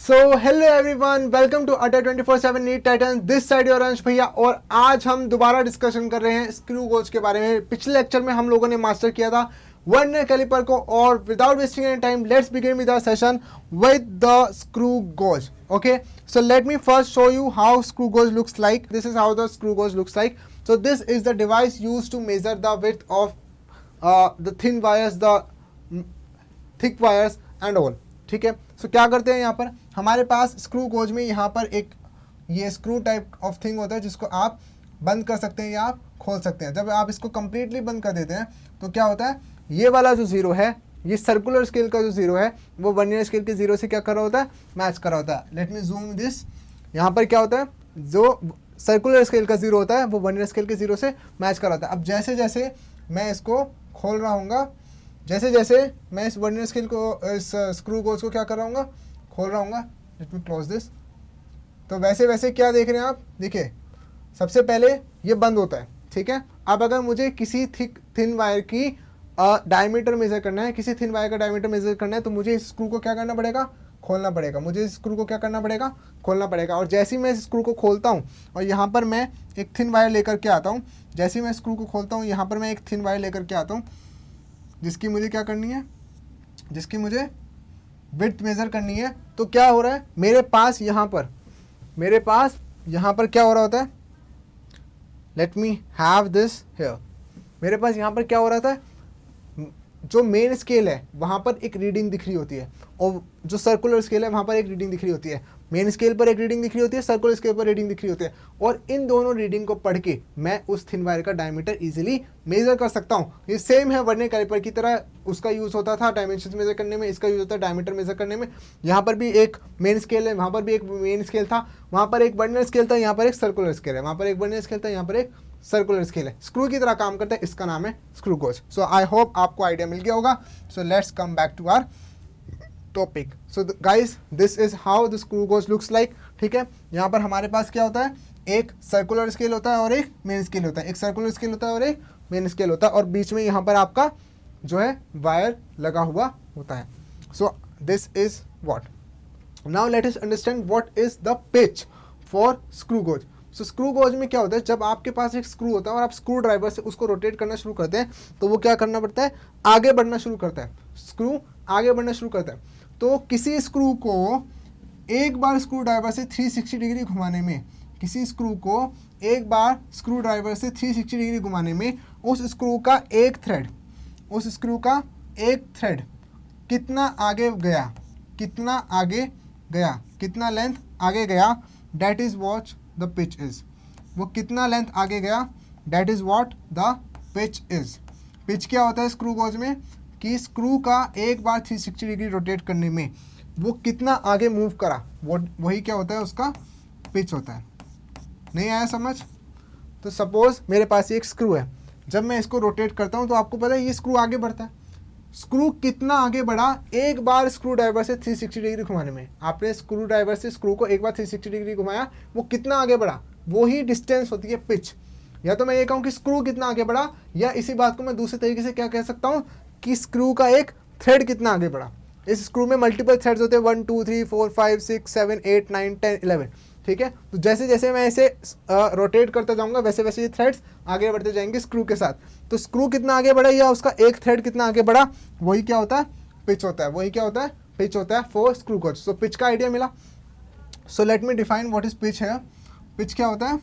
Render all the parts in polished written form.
So hello everyone, welcome to Adda 24/7 NEET titan. This side your Ansh भैया। और आज हम दोबारा डिस्कशन कर रहे हैं स्क्रू गोज के बारे में। पिछले लेक्चर में हम लोगों ने मास्टर किया था वर्नियर कैलिपर को, और without wasting any time let's begin with our session with the screw gauge. Okay, so let me first show you how screw gauge looks like. This is how the screw gauge looks like. So this is the device used to measure the width of the thin wires, the thick wires and all. ठीक है, सो क्या करते हैं यहाँ पर हमारे पास screw gauge में यहाँ पर एक ये स्क्रू टाइप ऑफ थिंग होता है जिसको आप बंद कर सकते हैं या आप खोल सकते हैं। जब आप इसको कंप्लीटली बंद कर देते हैं तो क्या होता है, ये वाला जो जीरो है, ये सर्कुलर स्केल का जो जीरो है वो वर्नियर स्केल के जीरो से क्या कर रहा होता है, मैच कर रहा होता है। Let me zoom this. यहाँ पर क्या होता है, जो सर्कुलर स्केल का जीरो होता है वो वर्नियर स्केल के जीरो से मैच कर रहा होता है। अब जैसे जैसे मैं इसको खोल रहा हूँ, जैसे जैसे मैं इस वर्नियर स्केल को, इस स्क्रू गोज को क्या कर रहा हूँ, खोल रहा हूँ। Let me close this. तो वैसे वैसे क्या देख रहे हैं आप, देखिए सबसे पहले ये बंद होता है। ठीक है, अब अगर मुझे किसी थिन वायर की डायमीटर मेजर करना है, किसी थिन वायर का डायमीटर मेजर करना है, तो मुझे इस स्क्रू को क्या करना पड़ेगा, खोलना पड़ेगा। मुझे इस स्क्रू को क्या करना पड़ेगा, खोलना पड़ेगा। और जैसे ही मैं इस स्क्रू को खोलता हूँ और यहाँ पर मैं एक थिन वायर लेकर के आता हूँ, जैसे ही मैं स्क्रू को खोलता हूँ यहाँ पर मैं एक थिन वायर लेकर के आता हूँ जिसकी मुझे क्या करनी है, जिसकी मुझे विड्थ मेजर करनी है। तो क्या हो रहा है, मेरे पास यहाँ पर क्या हो रहा होता है, let me have this here. मेरे पास यहाँ पर क्या हो रहा था, जो मेन स्केल है वहाँ पर एक रीडिंग दिख रही होती है, और जो सर्कुलर स्केल है वहाँ पर एक रीडिंग दिख रही होती है। मेन स्केल पर एक रीडिंग दिख रही होती है, सर्कुलर स्केल पर रीडिंग दिख रही होती है, और इन दोनों रीडिंग को पढ़ के मैं उस थिन वायर का डायमीटर इजीली मेजर कर सकता हूँ। ये सेम है वर्नियर कैलिपर की तरह, उसका यूज़ होता था डायमेंशन मेजर करने में, इसका यूज़ होता है डायमीटर मेजर करने में। यहाँ पर भी एक मेन स्केल है, वहाँ पर भी एक मेन स्केल था, वहाँ पर एक वर्नियर स्केल था, यहाँ पर एक सर्कुलर स्केल है, वहाँ पर एक वर्नियर स्केल था, यहाँ पर एक सर्कुलर स्केल है। स्क्रू की तरह काम करता है, इसका नाम है screw gauge. So I hope आपको आइडिया मिल गया होगा। So let's come back to our topic. So guys, this is how the screw gauge looks like. ठीक है, यहाँ पर हमारे पास क्या होता है, एक सर्कुलर स्केल होता है और एक मेन स्केल होता है, एक सर्कुलर स्केल होता है और एक मेन स्केल होता है, और बीच में यहाँ पर आपका जो है वायर लगा हुआ होता है। सो this is what. Now let us understand what is the pitch for screw gauge. So screw gauge में क्या होता है, जब आपके पास एक स्क्रू होता है और आप स्क्रू ड्राइवर से उसको रोटेट करना शुरू करते हैं तो वो क्या करना पड़ता है, आगे बढ़ना शुरू करता है। स्क्रू आगे बढ़ना शुरू करता है। तो किसी स्क्रू को एक बार स्क्रू ड्राइवर से 360 डिग्री घुमाने में, किसी स्क्रू को एक बार स्क्रू ड्राइवर से 360 डिग्री घुमाने में उस स्क्रू का एक थ्रेड, उस स्क्रू का एक थ्रेड कितना आगे गया, कितना आगे गया, कितना लेंथ आगे गया, that is what the pitch is. वो कितना लेंथ आगे गया, that is what the pitch is. Pitch क्या होता है स्क्रू गोज में, कि स्क्रू का एक बार 360 डिग्री रोटेट करने में वो कितना आगे मूव करा, वही क्या होता है, उसका पिच होता है। नहीं आया समझ? तो सपोज मेरे पास एक स्क्रू है, जब मैं इसको रोटेट करता हूँ तो आपको पता है ये स्क्रू आगे बढ़ता है। स्क्रू कितना आगे बढ़ा एक बार स्क्रू ड्राइवर से 360 डिग्री घुमाने में। आपने स्क्रू ड्राइवर से स्क्रू को एक बार 360 डिग्री घुमाया, वो कितना आगे बढ़ा, वो ही डिस्टेंस होती है पिच। या तो मैं ये कहूँ कि स्क्रू कितना आगे बढ़ा, या इसी बात को मैं दूसरे तरीके से क्या कह सकता हूँ कि स्क्रू का एक थ्रेड कितना आगे बढ़ा। इस स्क्रू में मल्टीपल थ्रेड्स होते हैं, 1 2 3 4 5 6 7 8 9 10 11। ठीक है, तो जैसे जैसे मैं इसे रोटेट करता जाऊंगा वैसे वैसे ये थ्रेड्स आगे बढ़ते जाएंगे स्क्रू के साथ। तो स्क्रू कितना आगे बढ़ा या उसका एक थ्रेड कितना आगे बढ़ा, वही क्या होता है, पिच होता है। वही क्या होता है, पिच होता है for screw gauge. So pitch का आइडिया मिला। सो let me define what is pitch है। पिच क्या होता है,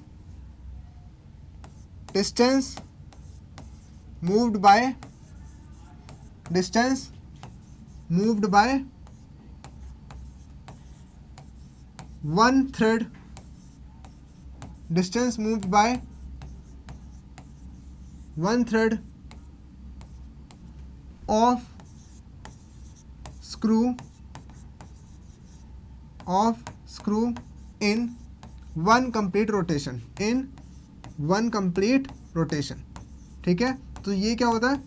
distance moved by, distance moved by one thread, distance moved by one thread of screw in one complete rotation, in one complete rotation। ठीक है, तो ये क्या होता है,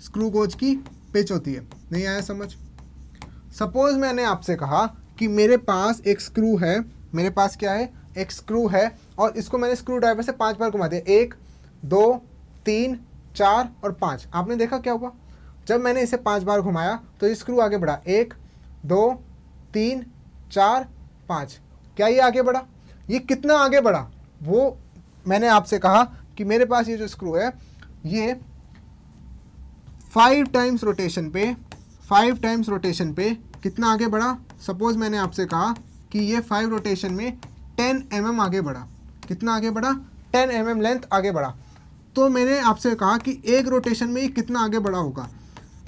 स्क्रू गोज की पिच होती है। नहीं आया समझ? सपोज मैंने आपसे कहा कि मेरे पास एक स्क्रू है, मेरे पास क्या है, एक स्क्रू है, और इसको मैंने स्क्रू ड्राइवर से 5 बार घुमा दिया, 1 2 3 4 और 5। आपने देखा क्या हुआ, जब मैंने इसे 5 बार घुमाया तो ये स्क्रू आगे बढ़ा, 1 2 3 4, 5। क्या ये आगे बढ़ा? ये कितना आगे बढ़ा? वो मैंने आपसे कहा कि मेरे पास ये जो स्क्रू है ये 5 टाइम्स रोटेशन पे कितना आगे बढ़ा? सपोज मैंने आपसे कहा कि ये 5 रोटेशन में 10 mm आगे बढ़ा। कितना आगे बढ़ा? 10 mm लेंथ आगे बढ़ा। तो मैंने आपसे कहा कि एक रोटेशन में ये कितना आगे बढ़ा होगा?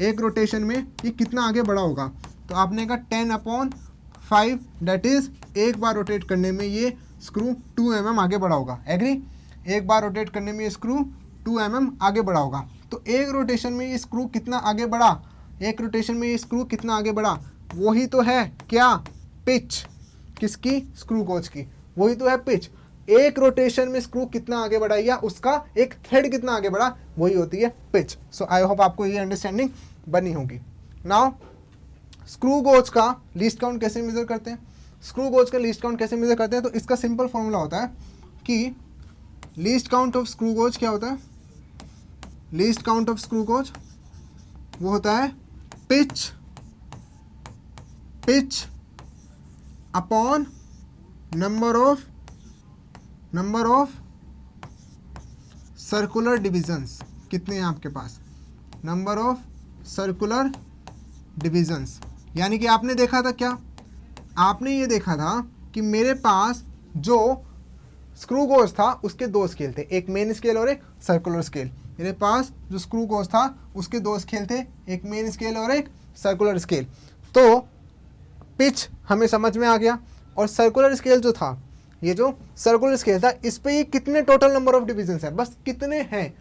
एक रोटेशन में ये कितना आगे बढ़ा होगा? तो आपने कहा 10/5, दैट इज एक बार रोटेट करने में ये स्क्रू 2 mm आगे बढ़ा होगा। एग्री? एक बार रोटेट करने में ये स्क्रू 2 mm आगे बढ़ा होगा। तो एक रोटेशन में ये स्क्रू कितना आगे बढ़ा? एक रोटेशन में ये स्क्रू कितना आगे बढ़ा? वही तो है क्या? पिच। किसकी? स्क्रू गेज की। वही तो है पिच। एक रोटेशन में स्क्रू कितना आगे बढ़ा या उसका एक थ्रेड कितना आगे बढ़ा, वही होती है पिच। सो आई होप आपको ये अंडरस्टैंडिंग बनी होगी। नाउ स्क्रू गेज का लीस्ट काउंट कैसे मेजर करते हैं? स्क्रू गेज का लीस्ट काउंट कैसे मेजर करते हैं? तो इसका सिंपल फॉर्मूला होता है कि least count of screw gauge क्या होता है? Least count of screw gauge वो होता है pitch upon number of circular divisions. कितने हैं आपके पास? Number of circular divisions. यानी कि आपने देखा था क्या? आपने ये देखा था कि मेरे पास जो स्क्रू गेज था उसके 2 स्केल थे, एक मेन स्केल और एक सर्कुलर स्केल। मेरे पास जो स्क्रू गेज था उसके 2 स्केल थे, एक मेन स्केल और एक सर्कुलर स्केल। तो पिच हमें समझ में आ गया। और सर्कुलर स्केल जो था, ये जो सर्कुलर स्केल था, इस पे ये कितने टोटल नंबर ऑफ डिविजन्स है, बस कितने हैं,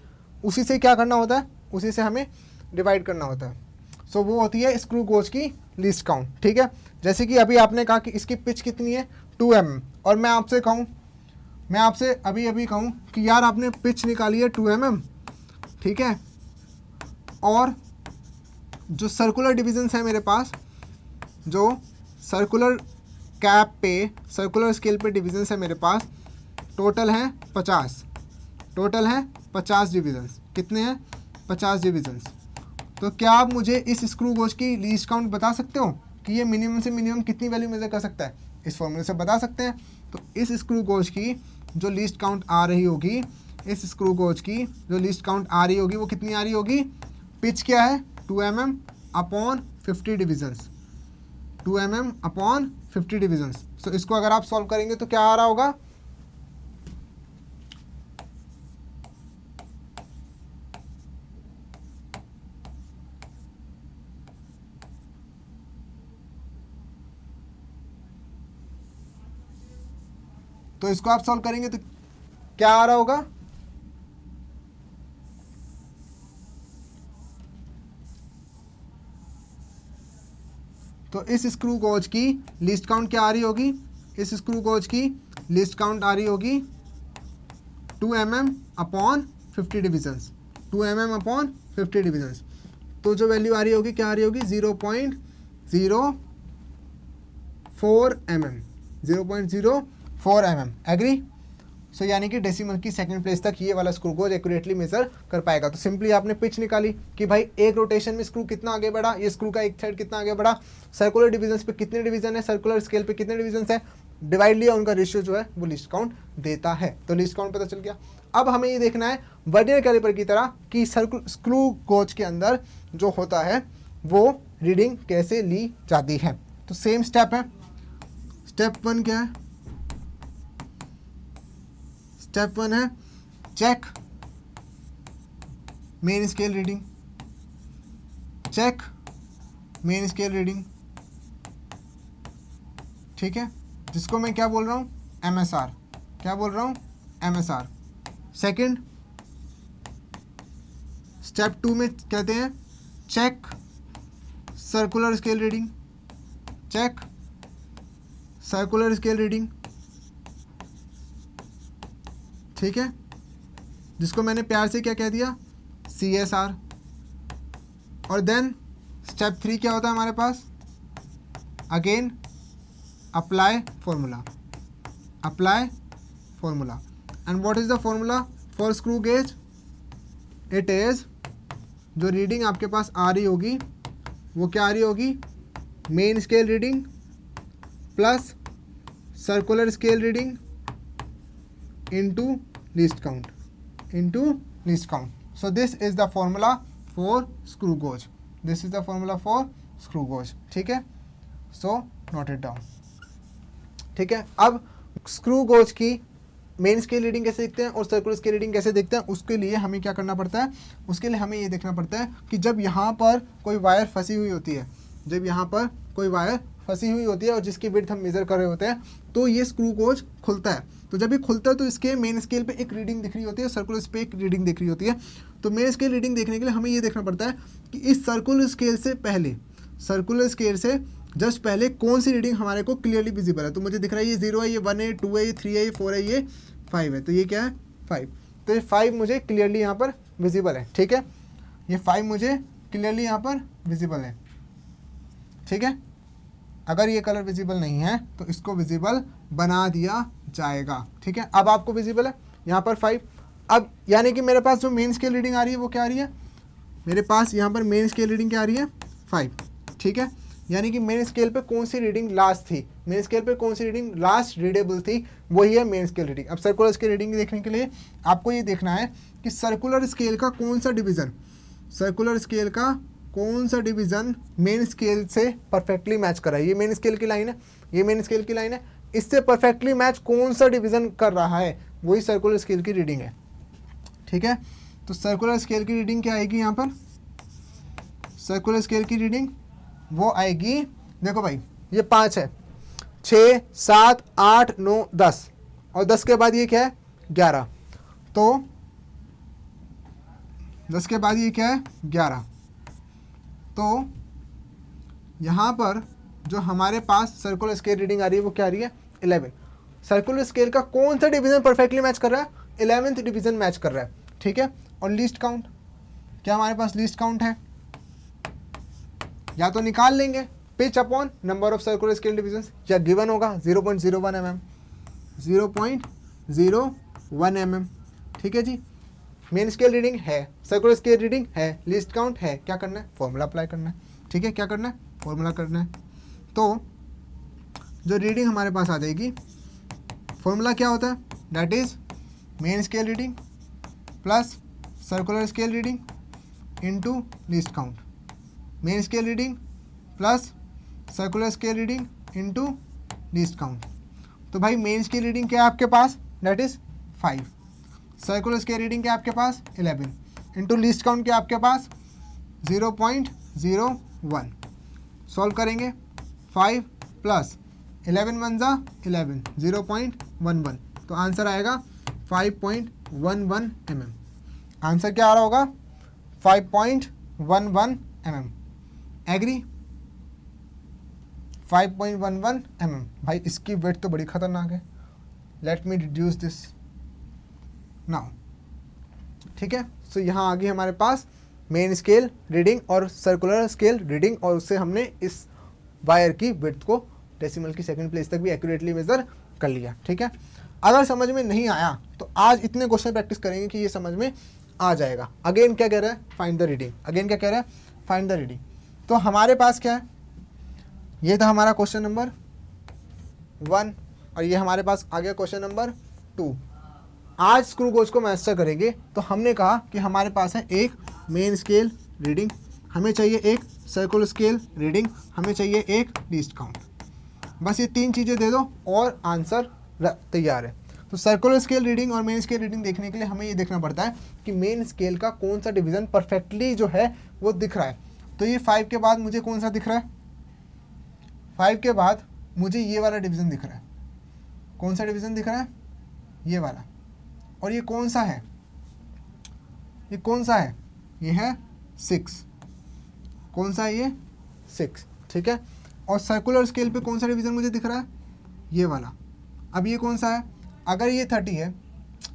उसी से क्या करना होता है? उसी से हमें डिवाइड करना होता है। सो वो होती है स्क्रू गेज की लीस्ट काउंट। ठीक है, जैसे कि अभी आपने कहा कि इसकी पिच कितनी है? 2 mm। और मैं आपसे अभी कहूँ कि यार आपने पिच निकाली है 2 mm, ठीक है, और जो सर्कुलर डिविजन्स है मेरे पास, जो सर्कुलर कैप पे, सर्कुलर स्केल पे डिविजन्स है मेरे पास, टोटल है 50 डिविजन्स। कितने हैं? 50 डिविजन्स। तो क्या आप मुझे इस स्क्रू गेज की लीस्ट काउंट बता सकते हो कि ये मिनिमम से मिनिमम कितनी वैल्यू मेजर कर सकता है? इस फॉर्मूले से बता सकते हैं। तो इस स्क्रू गेज की जो लीस्ट काउंट आ रही होगी, इस स्क्रू गेज की जो लीस्ट काउंट आ रही होगी वो कितनी आ रही होगी? पिच क्या है? 2 mm upon 50 divisions. 2 mm upon 50 divisions. So इसको अगर आप सॉल्व करेंगे तो क्या आ रहा होगा? तो इसको आप सॉल्व करेंगे तो क्या आ रहा होगा? तो इस स्क्रू गेज की लीस्ट काउंट क्या आ रही होगी? इस स्क्रू गेज की लीस्ट काउंट आ रही होगी 2 mm upon 50 divisions. 2 mm upon 50 divisions. तो जो वैल्यू आ रही होगी क्या आ रही होगी? 0.04 mm। 0.04 mm। एग्री? सो यानी कि डेसिमल की सेकंड प्लेस तक ये वाला स्क्रू गेज एक्यूरेटली मेजर कर पाएगा। तो सिंपली आपने पिच निकाली कि भाई एक रोटेशन में स्क्रू कितना आगे बढ़ा, ये स्क्रू का एक थ्रेड कितना आगे बढ़ा, सर्कुलर डिविजन्स पे कितने डिवीजन है, सर्कुलर स्केल पे कितने डिविजन्स है, डिवाइड लिया, उनका रेशियो जो है वो लिस्ट काउंट देता है। तो लिस्ट काउंट पता चल गया। अब हमें ये देखना है वर्नियर कैलिपर की तरह कि स्क्रू गेज के अंदर जो होता है वो रीडिंग कैसे ली जाती है। तो सेम स्टेप है। स्टेप 1 क्या है? स्टेप 1 है check main scale reading. Check main scale reading, ठीक है, जिसको मैं क्या बोल रहा हूँ? MSR। क्या बोल रहा हूँ? MSR। सेकंड, स्टेप 2 में कहते हैं check circular scale reading. Check circular scale reading, ठीक है, जिसको मैंने प्यार से क्या कह दिया? CSR। और देन स्टेप 3 क्या होता है हमारे पास? Again apply formula. Apply formula. And what is the formula for screw gauge? It is, जो रीडिंग आपके पास आ रही होगी वो क्या आ रही होगी? Main scale reading plus circular scale reading into least count into least count. So this is the formula for screw gauge. This is the formula for screw gauge. ठीक है, so note it down. ठीक है, अब screw gauge की main scale reading कैसे देखते हैं और सर्कुलर स्केल रीडिंग कैसे देखते हैं, उसके लिए हमें क्या करना पड़ता है, उसके लिए हमें ये देखना पड़ता है कि जब यहाँ पर कोई वायर फंसी हुई होती है, जब यहाँ पर कोई वायर फंसी हुई होती है और जिसकी विड्थ हम मेजर कर रहे होते हैं, तो ये स्क्रू गोज खुलता है। तो जब ये खुलता है तो इसके मेन स्केल पे एक रीडिंग दिख रही होती है, सर्कुलर पे एक रीडिंग दिख रही होती है। तो मेन स्केल रीडिंग देखने के लिए हमें ये देखना पड़ता है कि इस सर्कुलर स्केल से पहले, सर्कुलर स्केल से जस्ट पहले कौन सी रीडिंग हमारे को क्लियरली विजिबल है। तो मुझे दिख रहा है ये 0 है, ये 1 है, ये 2 है, ये 3 है, ये 4 है, ये 5 है। तो ये क्या है, 5। तो ये 5 मुझे क्लियरली यहाँ पर विजिबल है। ठीक है, ये 5 मुझे क्लियरली यहाँ पर विजिबल है। ठीक है, अगर ये कलर विजिबल नहीं है तो इसको विजिबल बना दिया जाएगा। ठीक है, अब आपको विजिबल है यहाँ पर 5। अब यानी कि मेरे पास जो मेन स्केल रीडिंग आ रही है वो क्या आ रही है, मेरे पास यहाँ पर मेन स्केल रीडिंग क्या आ रही है, 5। ठीक है, यानी कि मेन स्केल पे कौन सी रीडिंग लास्ट थी, मेन स्केल पे कौन सी रीडिंग लास्ट रीडेबल थी, वही है मेन स्केल रीडिंग। अब सर्कुलर स्केल रीडिंग देखने के लिए आपको ये देखना है कि सर्कुलर स्केल का कौन सा डिवीज़न, सर्कुलर स्केल का कौन सा डिवीज़न मेन स्केल से परफेक्टली मैच कर रहा है। ये मेन स्केल की लाइन है, ये मेन स्केल की लाइन है, इससे परफेक्टली मैच कौन सा डिवीज़न कर रहा है, वही सर्कुलर स्केल की रीडिंग है। ठीक है, तो सर्कुलर स्केल की रीडिंग क्या आएगी यहाँ पर, सर्कुलर स्केल की रीडिंग वो आएगी, देखो भाई ये 5 है, 6, 7, 8, 9, 10 और 10 के बाद ये क्या है, 11। तो 10 के बाद ये क्या है, 11। तो यहाँ पर जो हमारे पास सर्कुलर स्केल रीडिंग आ रही है वो क्या आ रही है, 11। सर्कुलर स्केल का कौन सा डिवीज़न परफेक्टली मैच कर रहा है, 11th डिवीज़न मैच कर रहा है। ठीक है, और लीस्ट काउंट, क्या हमारे पास लीस्ट काउंट है, या तो निकाल लेंगे pitch upon number of circular scale divisions, या गिवन होगा 0.01 mm, 0.01 mm। ठीक है जी, मेन स्केल रीडिंग है, सर्कुलर स्केल रीडिंग है, लीस्ट काउंट है, क्या करना है, फॉर्मूला अप्लाई करना है। ठीक है, क्या करना है, फॉर्मूला करना है। तो जो रीडिंग हमारे पास आ जाएगी, फॉर्मूला क्या होता है, that is main scale reading plus circular scale reading into least count, main scale reading plus circular scale reading into least count. तो भाई मेन स्केल रीडिंग क्या है आपके पास, that is 5, circular scale reading क्या है आपके पास 11, इनटू लीस्ट काउंट क्या आपके पास 0.01। सॉल्व करेंगे, 5 प्लस 11 1 जा 11, 0.11। तो आंसर आएगा 5.11 mm। आंसर क्या आ रहा होगा, 5.11 mm। Agree, 5.11 mm। भाई इसकी वेट तो बड़ी खतरनाक है, let me reduce this now. ठीक है, सो यहाँ आ गई हमारे पास मेन स्केल रीडिंग और सर्कुलर स्केल रीडिंग, और उससे हमने इस वायर की विड्थ को डेसिमल की सेकंड प्लेस तक भी एक्यूरेटली मेजर कर लिया। ठीक है, अगर समझ में नहीं आया तो आज इतने क्वेश्चन प्रैक्टिस करेंगे कि ये समझ में आ जाएगा। अगेन क्या कह रहा है, फाइंड द रीडिंग, अगेन क्या कह रहा है, फाइंड द रीडिंग। तो हमारे पास क्या है, ये था हमारा क्वेश्चन नंबर 1 और ये हमारे पास आ गया क्वेश्चन नंबर 2। आज स्क्रू गोज को मास्टर करेंगे। तो हमने कहा कि हमारे पास है एक मेन स्केल रीडिंग, हमें चाहिए एक सर्कुलर स्केल रीडिंग, हमें चाहिए एक लीस्ट काउंट। बस ये 3 चीज़ें दे दो और आंसर तैयार है। तो सर्कुलर स्केल रीडिंग और मेन स्केल रीडिंग देखने के लिए हमें ये देखना पड़ता है कि मेन स्केल का कौन सा डिवीज़न परफेक्टली जो है वो दिख रहा है। तो ये 5 के बाद मुझे कौन सा दिख रहा है, 5 के बाद मुझे ये वाला डिवीज़न दिख रहा है। कौन सा डिवीज़न दिख रहा है, ये वाला। और ये कौन सा है, ये कौन सा है, ये है 6। कौन सा है ये, 6। ठीक है, और सर्कुलर स्केल पे कौन सा डिवीज़न मुझे दिख रहा है, ये वाला। अब ये कौन सा है, अगर ये 30 है,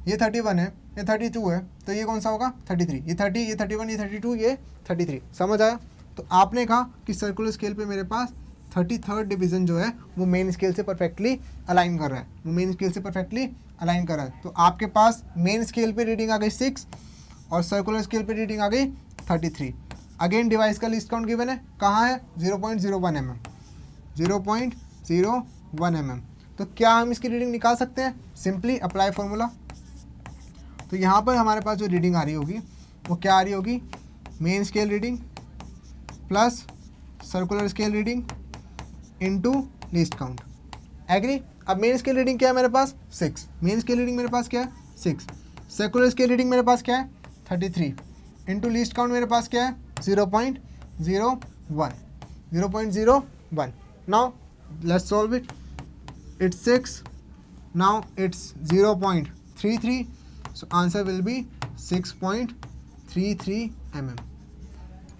ये 31 है, ये 32 है, तो ये कौन सा होगा 33। ये 30, ये 31, ये 32, ये 33। समझ आया। तो आपने कहा कि सर्कुलर स्केल पे मेरे पास 33rd डिवीज़न जो है वो मेन स्केल से परफेक्टली अलाइन कर रहा है, वो मेन स्केल से परफेक्टली अलाइन कर रहा है। तो आपके पास मेन स्केल पे रीडिंग आ गई 6 और सर्कुलर स्केल पे रीडिंग आ गई 33। अगेन डिवाइस का लिस्ट काउंट गिवन है, कहाँ है 0.01 mm, 0.01 1 mm। तो क्या हम इसकी रीडिंग निकाल सकते हैं? Simply apply formula. तो यहाँ पर हमारे पास जो रीडिंग आ रही होगी वो क्या आ रही होगी? Main scale reading plus circular scale reading into least count. Agree? अब मेन स्केल रीडिंग क्या है मेरे पास? 6। मेन स्केल रीडिंग मेरे पास क्या है? 6। सर्कुलर स्केल रीडिंग मेरे पास क्या है? 33 इनटू लीस्ट काउंट मेरे पास क्या है? 0.01। 0.01। Now let's solve it. It's 6, now it's 0.33, so answer will be 6.33 mm।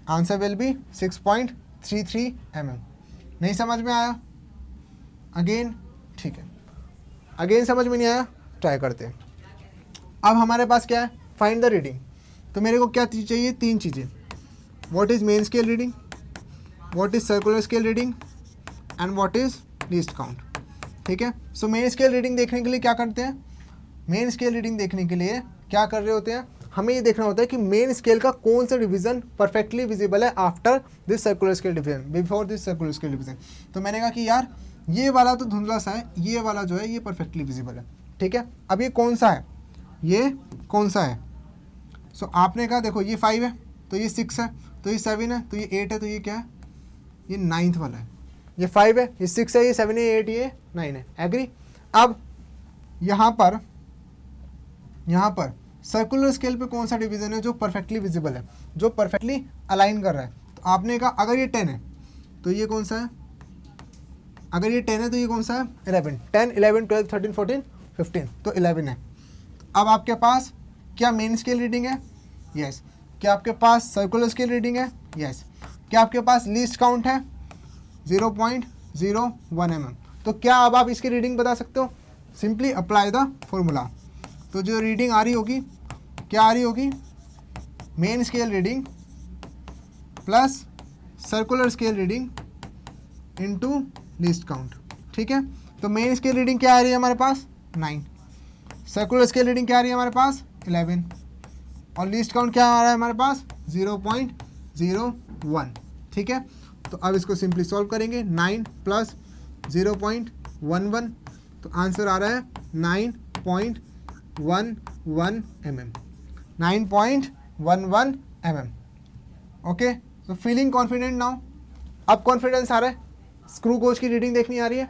Answer will be 6.33 mm। नहीं समझ में आया? अगेन, ठीक है, अगेन समझ में नहीं आया, ट्राई करते हैं। अब हमारे पास क्या है? Find the reading. तो मेरे को क्या चीज़ चाहिए? 3 चीज़ें। What is main scale reading, what is circular scale reading and what is least count. ठीक है, सो मेन स्केल रीडिंग देखने के लिए क्या करते हैं? मेन स्केल रीडिंग देखने के लिए क्या कर रहे होते हैं? हमें ये देखना होता है कि मेन स्केल का कौन सा डिवीजन परफेक्टली विजिबल है after this circular scale division, before this circular scale division. तो मैंने कहा कि यार ये वाला तो धुंधला सा है, ये वाला जो है ये परफेक्टली विजिबल है। ठीक है, अब ये कौन सा है? ये कौन सा है? सो आपने कहा देखो ये 5 है, तो ये 6 है, तो ये 7 है, तो ये 8 है, तो ये क्या है? ये 9th वाला है। ये 5 है, ये 6 है, ये 7 है, ये 8, ये 9 है। एग्री? अब यहाँ पर सर्कुलर स्केल पे कौन सा डिवीजन है जो परफेक्टली विजिबल है, जो परफेक्टली अलाइन कर रहा है? तो आपने कहा अगर ये 10 है तो ये कौन सा है? अगर ये 10 है तो ये कौन सा है? 11। 10, 11, 12, 13, 14, 15, तो 11 है। अब आपके पास क्या मेन स्केल रीडिंग है? यस। क्या आपके पास सर्कुलर स्केल रीडिंग है? यस। क्या आपके पास लीस्ट काउंट है? 0.01 mm। तो क्या अब आप इसकी रीडिंग बता सकते हो? Simply apply the formula. तो जो रीडिंग आ रही होगी, क्या आ रही होगी? Main scale reading plus circular scale reading into least count. ठीक है, तो मेन स्केल रीडिंग क्या आ रही है हमारे पास? 9। सर्कुलर स्केल रीडिंग क्या आ रही है हमारे पास? 11। और लीस्ट काउंट क्या आ रहा है हमारे पास? 0.01। ठीक है, तो अब इसको सिंपली सॉल्व करेंगे। 9 प्लस 0.11, तो आंसर आ रहा है 9.11 mm। 9.11 mm। ओके, तो फीलिंग कॉन्फिडेंट नाउ? अब कॉन्फिडेंस आ रहा है, स्क्रू गोज की रीडिंग देखनी आ रही है।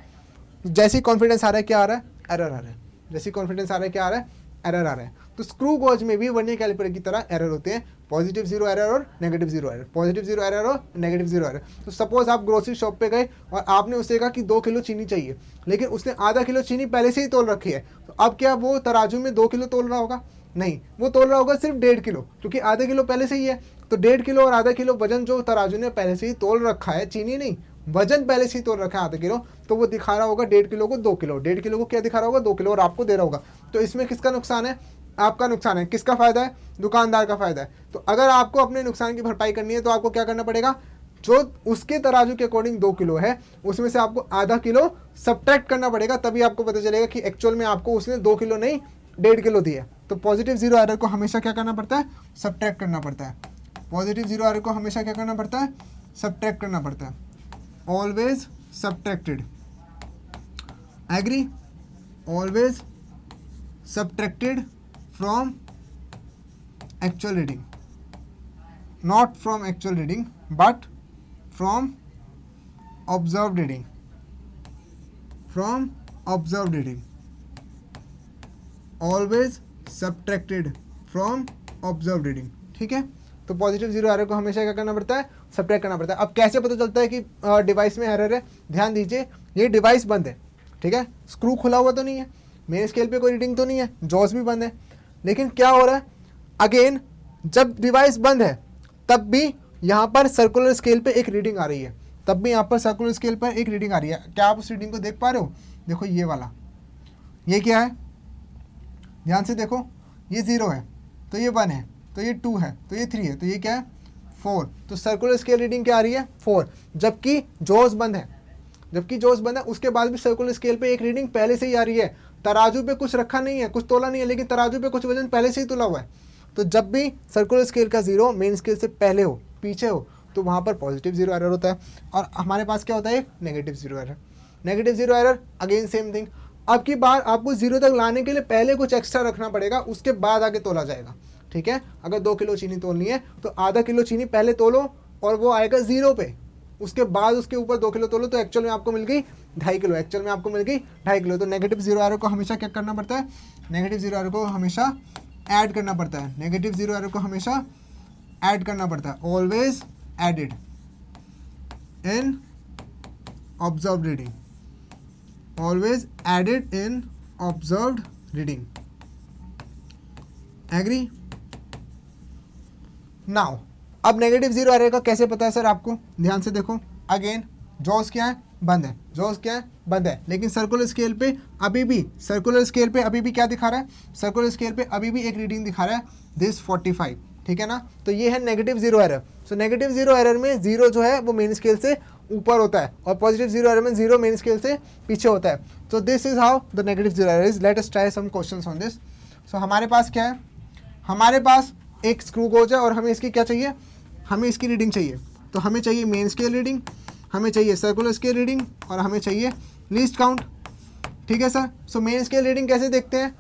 जैसे ही कॉन्फिडेंस आ रहा है क्या आ रहा है? एरर आ रहा है। जैसे ही कॉन्फिडेंस आ रहा है क्या आ रहा है? एरर आ रहा है। तो स्क्रू गोज में भी वर्नियर कैलिपर की तरह एरर होते हैं, पॉजिटिव 0 एरर और नेगेटिव 0 एरर, पॉजिटिव 0 एरर और नेगेटिव 0 एरर। तो सपोज आप ग्रोसरी शॉप पे गए और आपने उससे कहा कि 2 किलो चीनी चाहिए, लेकिन उसने आधा किलो चीनी पहले से ही तोल रखी है। तो अब क्या वो तराजू में 2 किलो तोल रहा होगा? नहीं, वो तोल रहा होगा सिर्फ 1.5 किलो, क्योंकि आधा किलो पहले से ही है। तो 1.5 किलो और आधा किलो वजन जो तराजू ने पहले से ही तोल रखा है, चीनी नहीं, वजन पहले से ही तोल रखा है आधा किलो, तो वो दिखा रहा होगा 1.5 किलो को 2 किलो, 1.5 किलो को क्या दिखा रहा होगा? 2 किलो, और आपको दे रहा होगा। तो इसमें किसका नुकसान है? आपका नुकसान है। किसका फायदा है? दुकानदार का फायदा है। तो अगर आपको अपने नुकसान की भरपाई करनी है तो आपको क्या करना पड़ेगा? जो उसके तराजू के अकॉर्डिंग 2 किलो है, उसमें से आपको आधा किलो सब्ट्रैक्ट करना पड़ेगा, तभी आपको पता चलेगा कि एक्चुअल में आपको उसने 2 किलो नहीं 1.5 किलो दिया। तो पॉजिटिव 0 एरर को हमेशा क्या करना पड़ता है? सब्ट्रैक्ट करना पड़ता है। पॉजिटिव 0 एरर को हमेशा क्या करना पड़ता है? सब्ट्रैक्ट करना पड़ता है। Always subtracted. Agree? Always subtracted from actual reading, not from actual reading but from observed reading, from observed reading, always subtracted from observed reading। ठीक है, तो पॉजिटिव 0 एरर को हमेशा क्या करना पड़ता है? सब्ट्रैक्ट करना पड़ता है। अब कैसे पता चलता है कि डिवाइस में एरर है? ध्यान दीजिए, ये डिवाइस बंद है, ठीक है, स्क्रू खुला हुआ तो नहीं है, मेन स्केल पे कोई रीडिंग तो नहीं है, जॉस भी बंद है, लेकिन क्या हो रहा है? अगेन जब डिवाइस बंद है तब भी यहाँ पर सर्कुलर स्केल पे एक रीडिंग आ रही है, तब भी यहाँ पर सर्कुलर स्केल पर एक रीडिंग आ रही है। क्या आप उस रीडिंग को देख पा रहे हो? देखो ये वाला, ये क्या है? ध्यान से देखो, ये 0 है, तो ये 1 है, तो ये 2 है, तो ये 3 है, तो ये क्या है? 4। तो सर्कुलर स्केल रीडिंग क्या आ रही है? 4। जबकि जॉस बंद है, जबकि जॉस बंद है, उसके बाद भी सर्कुलर स्केल पे एक रीडिंग पहले से ही आ रही है। तराजू पे कुछ रखा नहीं है, कुछ तोला नहीं है, लेकिन तराजू पे कुछ वजन पहले से ही तोला हुआ है। तो जब भी सर्कुलर स्केल का 0 मेन स्केल से पहले हो, पीछे हो, तो वहाँ पर पॉजिटिव 0 एरर होता है, और हमारे पास क्या होता है? एक negative 0 error. Negative zero error, again same thing. अब की बार आपको जीरो तक लाने के लिए पहले कुछ एक्स्ट्रा रखना पड़ेगा, उसके बाद आगे तोला जाएगा, ठीक है। अगर 2 किलो चीनी तोलनी है तो आधा किलो चीनी पहले तोलो और वो आएगा जीरो पे, उसके बाद उसके ऊपर 2 किलो तोलो तो एक्चुअल में आपको मिल गई 2.5 किलो, एक्चुअल में आपको मिल गई 2.5 किलो। तो नेगेटिव जीरो एरर को हमेशा क्या करना पड़ता है, नेगेटिव जीरो एरर को हमेशा ऐड करना पड़ता है, नेगेटिव जीरो एरर को हमेशा ऐड करना पड़ता है, always added in observed reading, always added in observed reading. Agree? Now अब नेगेटिव जीरो एरर का कैसे पता है सर आपको, ध्यान से देखो। अगेन जॉस क्या है, बंद है, जॉस क्या है, बंद है, लेकिन सर्कुलर स्केल पे अभी भी, सर्कुलर स्केल पे अभी भी क्या दिखा रहा है, सर्कुलर स्केल पे अभी भी एक रीडिंग दिखा रहा है दिस 45, ठीक है ना। तो ये है negative zero error. So negative zero error में जीरो जो है वो मेन स्केल से ऊपर होता है और पॉजिटिव जीरो एरर में जीरो मेन स्केल से पीछे होता है। तो this is how the negative zero error is. Let us try some questions on this. So हमारे पास क्या है, हमारे पास एक स्क्रू गोज है और हमें इसकी क्या चाहिए, हमें इसकी रीडिंग चाहिए। तो हमें चाहिए मेन स्केल रीडिंग, हमें चाहिए सर्कुलर स्केल रीडिंग और हमें चाहिए लीस्ट काउंट, ठीक है sir. So main scale reading कैसे देखते हैं,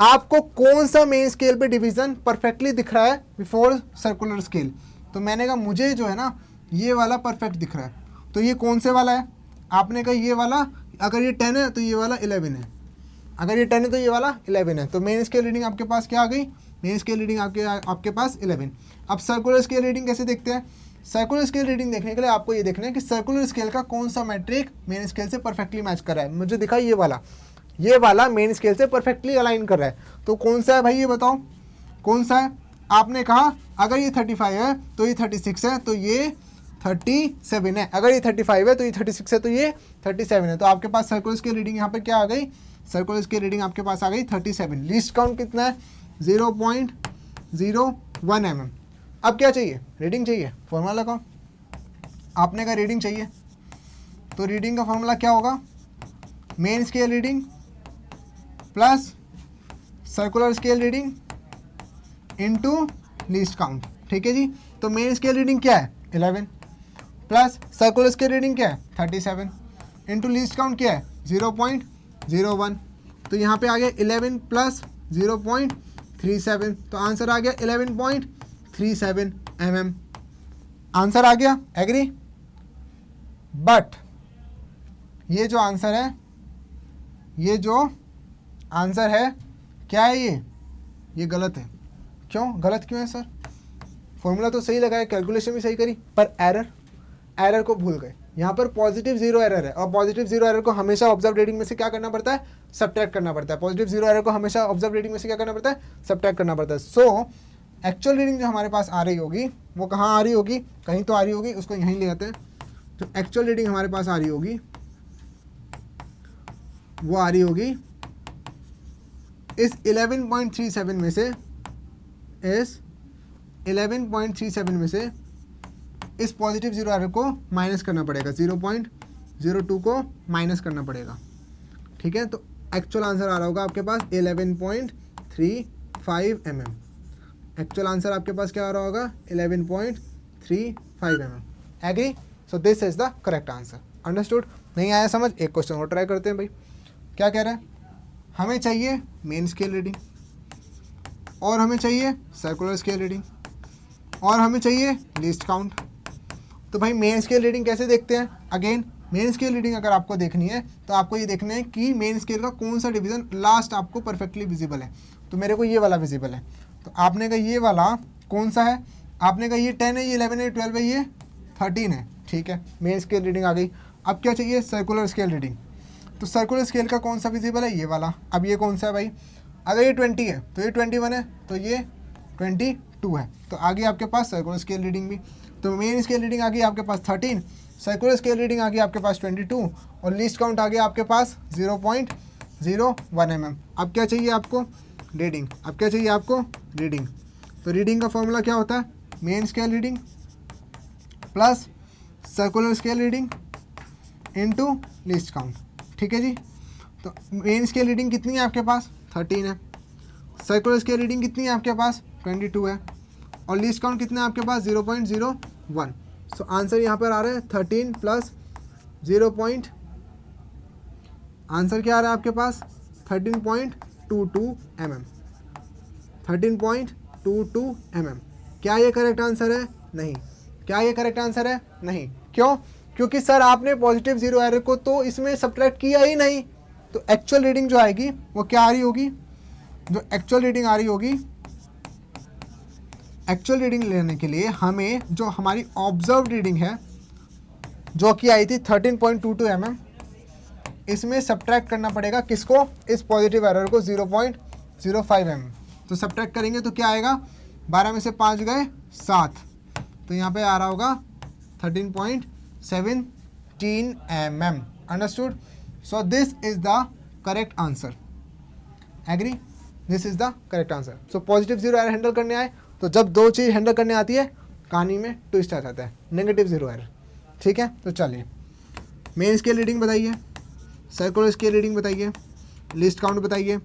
आपको कौन सा मेन स्केल पे डिवीजन परफेक्टली दिख रहा है बिफोर सर्कुलर स्केल। तो मैंने कहा मुझे जो है ना ये वाला परफेक्ट दिख रहा है, तो ये कौन से वाला है, आपने कहा ये वाला, अगर ये 10 है तो ये वाला 11 है, अगर ये 10 है तो ये वाला 11 है। तो मेन स्केल रीडिंग आपके पास क्या आ गई, मेन स्केल रीडिंग आपके पास 11। अब सर्कुलर स्केल रीडिंग कैसे देखते हैं, सर्कुलर स्केल रीडिंग देखने के लिए आपको ये देखना है कि सर्कुलर स्केल का कौन सा मैट्रिक मेन स्केल से परफेक्टली मैच कर रहा है। मुझे दिखा ये वाला मेन स्केल से परफेक्टली अलाइन कर रहा है। तो कौन सा है भाई, ये बताओ कौन सा है। आपने कहा अगर ये 35 है तो ये 36 है, तो ये 37 है, अगर ये 35 है तो ये 36 है, तो ये 37 है। तो आपके पास सर्कुलर स्केल रीडिंग यहाँ पर क्या आ गई, सर्कुलर स्केल रीडिंग आपके पास आ गई 37। लीस्ट काउंट कितना है, 0.01 mm। अब क्या चाहिए, रीडिंग चाहिए, फॉर्मूला लगाओ। आपने कहा रीडिंग चाहिए, तो रीडिंग का फॉर्मूला क्या होगा, main scale reading plus circular scale reading into least count, ठीक है जी। तो मेन स्केल रीडिंग क्या है 11 प्लस सर्कुलर स्केल रीडिंग क्या है 37 इनटू लीस्ट काउंट क्या है 0.01। तो यहाँ पे आ गया 11 प्लस 0.37, तो आंसर आ गया 11.37 mm, आंसर आ गया। एग्री? बट ये जो आंसर है, ये जो आंसर है क्या है, ये गलत है। क्यों गलत क्यों है सर, फॉर्मूला तो सही लगाया, कैलकुलेशन भी सही करी, पर एरर को भूल गए। यहाँ पर पॉजिटिव जीरो एरर है और पॉजिटिव जीरो एरर को हमेशा ऑब्जर्व रीडिंग में से क्या करना पड़ता है, सब्ट्रैक्ट करना पड़ता है। पॉजिटिव जीरो एरर को हमेशा ऑब्जर्व रीडिंग में से क्या करना पड़ता है, सब्ट्रैक्ट करना पड़ता है। सो एक्चुअल रीडिंग जो हमारे पास आ रही होगी वो कहाँ आ रही होगी, कहीं तो आ रही होगी, उसको यहीं ले आते हैं। जो एक्चुअल रीडिंग हमारे पास आ रही होगी वो आ रही होगी इस 11.37 में से, इस 11.37 में से इस पॉजिटिव जीरो एरर को माइनस करना पड़ेगा, 0.02 को माइनस करना पड़ेगा, ठीक है। तो एक्चुअल आंसर आ रहा होगा आपके पास 11.35 mm। एक्चुअल आंसर आपके पास क्या आ रहा होगा 11.35 mm। Agree? So this is the correct answer. Understood? नहीं आया समझ, एक क्वेश्चन और ट्राई करते हैं भाई। क्या कह रहा है, हमें चाहिए मेन स्केल रीडिंग और हमें चाहिए सर्कुलर स्केल रीडिंग और हमें चाहिए लीस्ट काउंट। तो भाई मेन स्केल रीडिंग कैसे देखते हैं, अगेन मेन स्केल रीडिंग अगर आपको देखनी है तो आपको ये देखना है कि मेन स्केल का कौन सा डिवीजन लास्ट आपको परफेक्टली विजिबल है। तो मेरे को ये वाला विजिबल है, तो आपने कहा ये वाला कौन सा है, आपने कहा ये 10 है, ये 11 है, 12 है, ये 13 है, ठीक है। मेन स्केल रीडिंग आ गई। अब क्या चाहिए, सर्कुलर स्केल रीडिंग। तो सर्कुलर स्केल का कौन सा विजिबल है, ये वाला। अब ये कौन सा है भाई, अगर ये 20 है तो ये 21 है, तो ये 22 है। तो आगे आपके पास सर्कुलर स्केल रीडिंग भी। तो मेन स्केल रीडिंग आ गई आपके पास 13, सर्कुलर स्केल रीडिंग आ गई आपके पास 22 और लीस्ट काउंट आ गया आपके पास 0.01 mm। अब क्या चाहिए आपको, रीडिंग। अब क्या चाहिए आपको, रीडिंग। तो रीडिंग का फॉर्मूला क्या होता है, main scale reading plus circular scale reading into least count, ठीक है जी। तो मेन स्केल रीडिंग कितनी है आपके पास 13 है, सर्कुलर स्केल रीडिंग कितनी है आपके पास 22 है और लीस्ट काउंट कितना है आपके पास 0.01। सो आंसर यहाँ पर आ रहा है 13 प्लस 0.01 आंसर क्या आ रहा है आपके पास 13.22 mm, 13.22 mm। क्या ये करेक्ट आंसर है? नहीं। क्या ये करेक्ट आंसर है? नहीं। क्यों? क्योंकि सर आपने पॉजिटिव जीरो एरर को तो इसमें सब्ट्रैक्ट किया ही नहीं। तो एक्चुअल रीडिंग जो आएगी वो क्या आ रही होगी? जो एक्चुअल रीडिंग आ रही होगी, एक्चुअल रीडिंग लेने के लिए हमें जो हमारी ऑब्जर्व रीडिंग है जो कि आई थी 13.22 mm, इसमें सब्ट्रैक्ट करना पड़ेगा किसको? इस पॉजिटिव एरर को 0.05 mm। तो सब्ट्रैक्ट करेंगे तो क्या आएगा? 12 में से 5 गए 7, तो यहाँ पे आ रहा होगा 13.17 mm। Understood? So this is the correct answer. Agree? This is the correct answer. So positive zero error handle करने आए तो जब दो चीज़ हैंडल करने आती है कहानी में ट्विस्ट आ जाता है, नेगेटिव जीरो एरर। ठीक है, तो चलिए मेन स्केल रीडिंग बताइए, सर्कुलर स्केल रीडिंग बताइए, लिस्ट काउंट बताइए।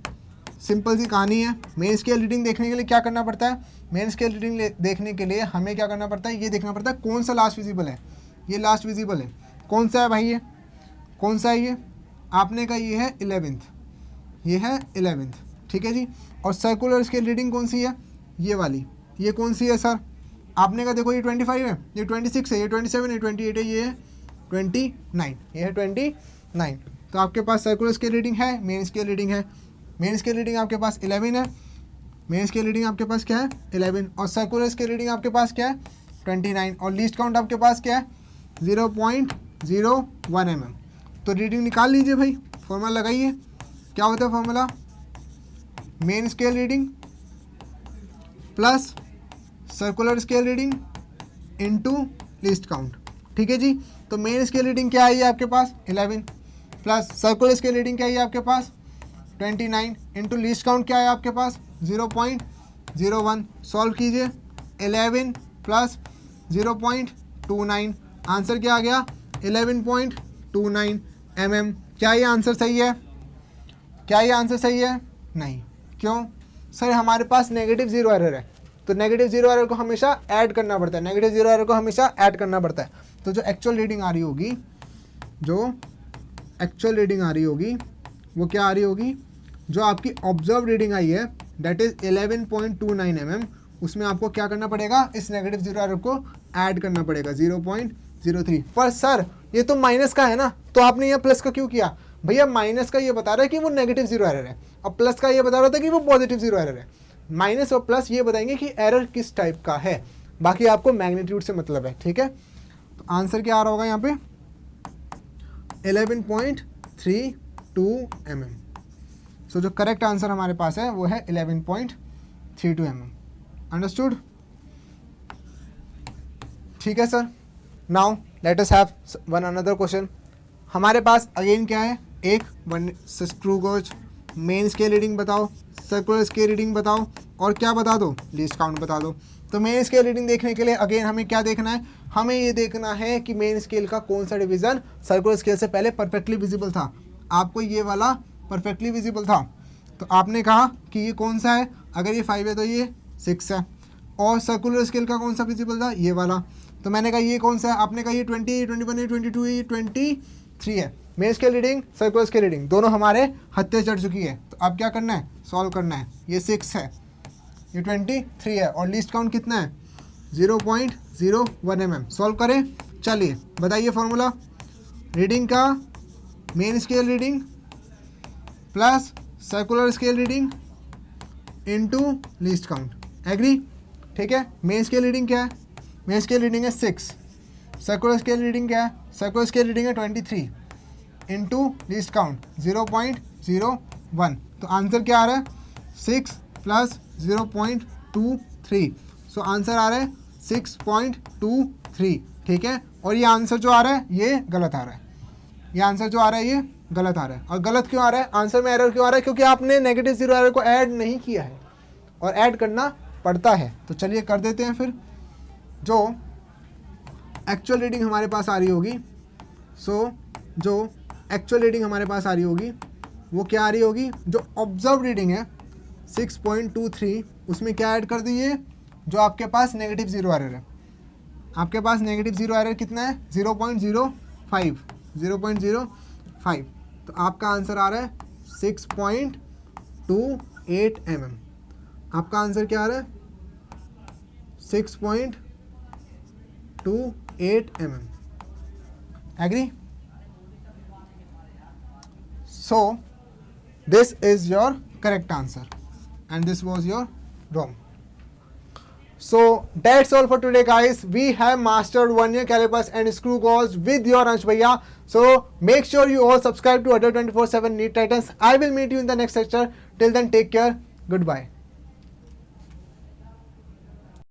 सिंपल सी कहानी है। मेन स्केल रीडिंग देखने के लिए क्या करना पड़ता है? मेन स्केल रीडिंग देखने के लिए हमें क्या करना पड़ता है? ये देखना पड़ता है कौन सा लास्ट विजिबल है। ये लास्ट विजिबल है, कौन सा है भाई? ये कौन सा है? ये आपने कहा ये है 11th, ये है 11th। ठीक है जी। और सर्कुलर स्केल रीडिंग कौन सी है? ये वाली। ये कौन सी है सर? आपने कहा देखो ये 25 है, ये 26 है, ये 27 है, 28 है, ये है 29, ये है 29। तो आपके पास सर्कुलर स्केल रीडिंग है, मेन स्केल रीडिंग है। मेन स्केल रीडिंग आपके पास 11 है, मेन स्केल रीडिंग आपके पास क्या है? 11। और सर्कुलर स्केल रीडिंग आपके पास क्या है? 29। और लीस्ट काउंट आपके पास क्या है? 0.01 mm। तो रीडिंग निकाल लीजिए भाई, फॉर्मूला लगाइए। क्या होता है formula? Main scale reading plus circular scale reading into least count. ठीक है जी। तो मेन स्केल रीडिंग क्या आई है आपके पास? 11 प्लस सर्कुलर स्केल रीडिंग क्या आई है आपके पास? 29 इंटू लीस्ट काउंट क्या है आपके पास? 0.01। सॉल्व कीजिए। 11 प्लस 0.29, आंसर क्या आ गया? 11.29 mm। क्या ये आंसर सही है? क्या ये आंसर सही है? नहीं। क्यों? सर हमारे पास नेगेटिव जीरो एरर है, तो नेगेटिव जीरो एरर को हमेशा ऐड करना पड़ता है, नेगेटिव जीरो एरर को हमेशा ऐड करना पड़ता है। तो जो एक्चुअल रीडिंग आ रही होगी, जो एक्चुअल रीडिंग आ रही होगी वो क्या आ रही होगी? जो आपकी ऑब्जर्व रीडिंग आई है दैट इज 11.29 mm, उसमें आपको क्या करना पड़ेगा? इस नेगेटिव जीरो एरर को ऐड करना पड़ेगा 0.03। पर सर ये तो माइनस का है ना, तो आपने यहाँ प्लस का क्यों किया? भैया माइनस का ये बता रहा है कि वो नेगेटिव जीरो एरर है, और प्लस का ये बता रहा था कि वो पॉजिटिव जीरो एरर है। माइनस और प्लस ये बताएंगे कि एरर किस टाइप का है, बाकी आपको मैग्नीट्यूड से मतलब है। ठीक है, तो आंसर क्या आ रहा होगा यहाँ पे? 11.32 mm। सो जो करेक्ट आंसर हमारे पास है वो है 11.32 mm। अंडरस्टूड? ठीक है sir. Now let us have one another question. हमारे पास अगेन क्या है? एक one screw gauge, main scale reading बताओ, सर्कुलर स्केल रीडिंग बताओ, और क्या बता दो? लीस्ट काउंट बता दो। तो मेन स्केल रीडिंग देखने के लिए अगेन हमें क्या देखना है? हमें ये देखना है कि मेन स्केल का कौन सा डिवीजन सर्कुलर स्केल से पहले परफेक्टली विजिबल था। आपको ये वाला परफेक्टली विजिबल था, तो आपने कहा कि ये कौन सा है? अगर ये 5 है तो ये 6 है। और सर्कुलर स्केल का कौन सा विजिबल था? ये वाला। तो मैंने कहा ये कौन सा है? आपने कहा ये 20, 21, 22, 23 है। Main scale reading, circular scale reading दोनों हमारे हत्थे चढ़ चुकी है। तो अब क्या करना है? सॉल्व करना है। ये 6 है, ये 23 है, और लीस्ट काउंट कितना है? 0.01 mm। सॉल्व करें। चलिए बताइए फॉर्मूला। रीडिंग का main scale reading plus circular scale reading into least count. Agree? ठीक है। मेन स्केल रीडिंग क्या है? मेन स्केल रीडिंग है 6। सर्कुलर स्केल रीडिंग क्या है? सर्कुलर स्केल रीडिंग है 23 इनटू लीस्ट काउंट 0.01। तो आंसर क्या आ रहा है? 6 प्लस 0.23। सो आंसर आ रहा है 6.23। ठीक है। और ये आंसर जो आ रहा है ये गलत आ रहा है। ये आंसर जो आ रहा है ये गलत आ रहा है। और गलत क्यों आ रहा है? आंसर में एरर क्यों आ रहा है? क्योंकि आपने नेगेटिव जीरो एरर को ऐड नहीं किया है, और ऐड करना पड़ता है। तो चलिए कर देते हैं फिर। जो एक्चुअल रीडिंग हमारे पास आ रही होगी, सो जो एक्चुअल रीडिंग हमारे पास आ रही होगी वो क्या आ रही होगी? जो ऑब्जर्व रीडिंग है 6.23, उसमें क्या ऐड कर दीजिए? जो आपके पास नेगेटिव जीरो एरर है। आपके पास नेगेटिव जीरो एरर कितना है? 0.05। 0.05। तो आपका आंसर आ रहा है 6.28 mm। आपका आंसर क्या आ रहा है 6.28 mm। Agree? So this is your correct answer and this was your wrong. So that's all for today guys. We have mastered vernier calipers and screw gauge with your Ansh Bhaiya. So make sure you all subscribe to Other 24/7 NEET Titans. I will meet you in the next lecture. Till then, take care. Goodbye.